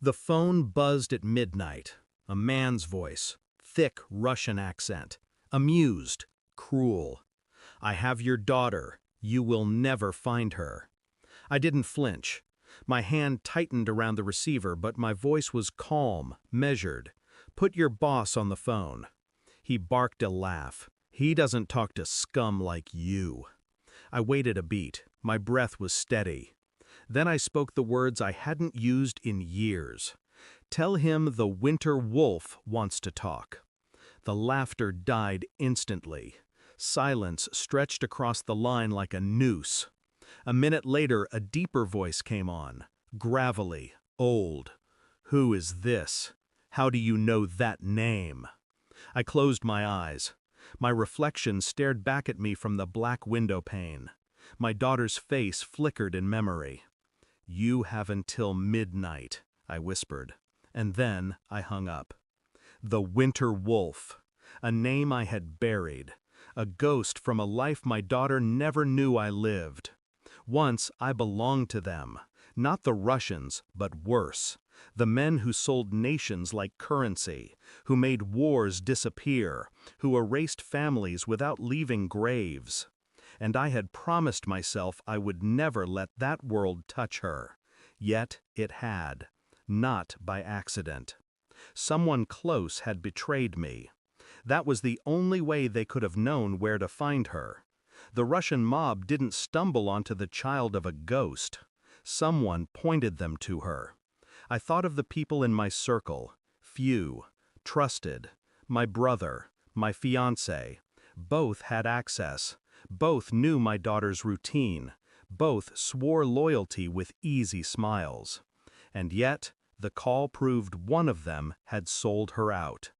The phone buzzed at midnight. A man's voice, thick Russian accent, amused, cruel. "I have your daughter. You will never find her." I didn't flinch. My hand tightened around the receiver, but my voice was calm, measured. "Put your boss on the phone." He barked a laugh. "He doesn't talk to scum like you." I waited a beat. My breath was steady. Then I spoke the words I hadn't used in years. "Tell him the winter wolf wants to talk." The laughter died instantly. Silence stretched across the line like a noose. A minute later, a deeper voice came on, gravelly, old. "Who is this? How do you know that name?" I closed my eyes. My reflection stared back at me from the black window pane. My daughter's face flickered in memory. "You have until midnight," I whispered, and then I hung up. The Winter Wolf, a name I had buried, a ghost from a life my daughter never knew I lived. Once I belonged to them, not the Russians, but worse, the men who sold nations like currency, who made wars disappear, who erased families without leaving graves. And I had promised myself I would never let that world touch her. Yet it had, not by accident. Someone close had betrayed me. That was the only way they could have known where to find her. The Russian mob didn't stumble onto the child of a ghost. Someone pointed them to her. I thought of the people in my circle, few, trusted, my brother, my fiancé. Both had access. Both knew my daughter's routine. Both swore loyalty with easy smiles. And yet, the call proved one of them had sold her out.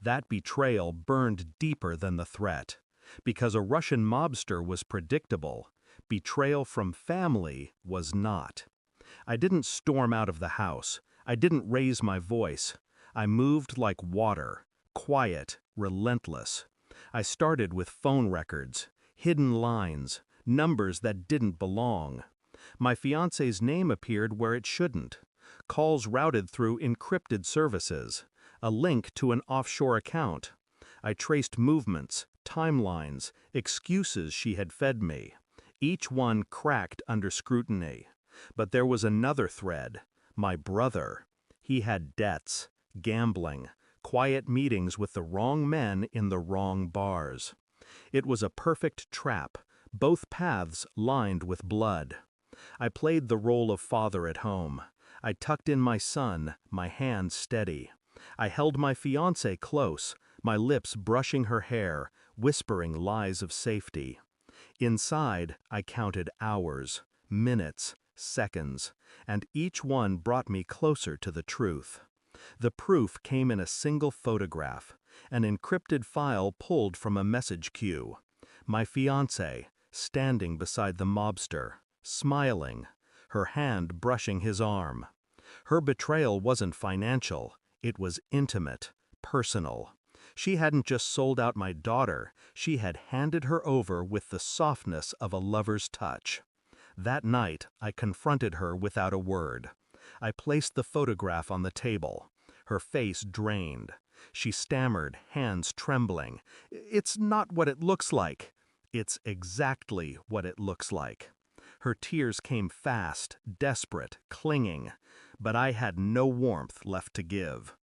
That betrayal burned deeper than the threat. Because a Russian mobster was predictable, betrayal from family was not. I didn't storm out of the house. I didn't raise my voice. I moved like water, quiet, relentless. I started with phone records, hidden lines, numbers that didn't belong. My fiancé's name appeared where it shouldn't. Calls routed through encrypted services, a link to an offshore account. I traced movements, timelines, excuses she had fed me. Each one cracked under scrutiny. But there was another thread, my brother. He had debts, gambling, quiet meetings with the wrong men in the wrong bars. It was a perfect trap, both paths lined with blood. I played the role of father at home. I tucked in my son, my hand steady. I held my fiancée close, my lips brushing her hair, whispering lies of safety. Inside, I counted hours, minutes, seconds, and each one brought me closer to the truth. The proof came in a single photograph, an encrypted file pulled from a message queue. My fiancé, standing beside the mobster, smiling, her hand brushing his arm. Her betrayal wasn't financial, it was intimate, personal. She hadn't just sold out my daughter, she had handed her over with the softness of a lover's touch. That night, I confronted her without a word. I placed the photograph on the table. Her face drained. She stammered, hands trembling. "It's not what it looks like." "It's exactly what it looks like." Her tears came fast, desperate, clinging, but I had no warmth left to give.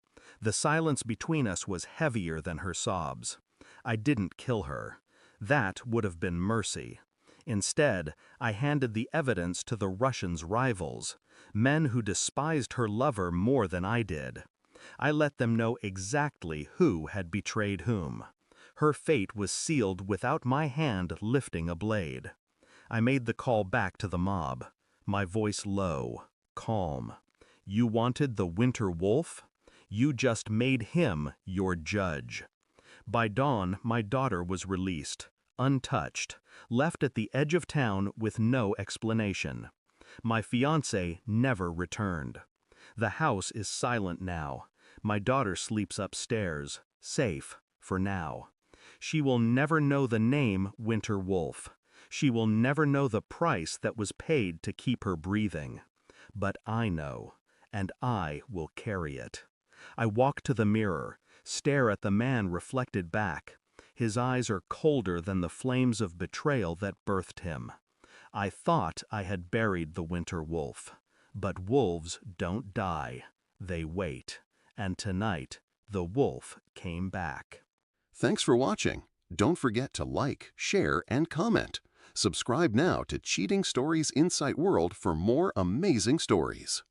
The silence between us was heavier than her sobs. I didn't kill her. That would have been mercy. Instead, I handed the evidence to the Russians' rivals, men who despised her lover more than I did. I let them know exactly who had betrayed whom. Her fate was sealed without my hand lifting a blade. I made the call back to the mob, my voice low, calm. "You wanted the Winter Wolf? You just made him your judge." By dawn, my daughter was released, untouched, left at the edge of town with no explanation. My fiancé never returned. The house is silent now. My daughter sleeps upstairs, safe, for now. She will never know the name Winter Wolf. She will never know the price that was paid to keep her breathing. But I know, and I will carry it. I walk to the mirror, stare at the man reflected back. His eyes are colder than the flames of betrayal that birthed him. I thought I had buried the winter wolf. But wolves don't die. They wait. And tonight, the wolf came back. Thanks for watching. Don't forget to like, share, and comment. Subscribe now to Cheating Stories Insight World for more amazing stories.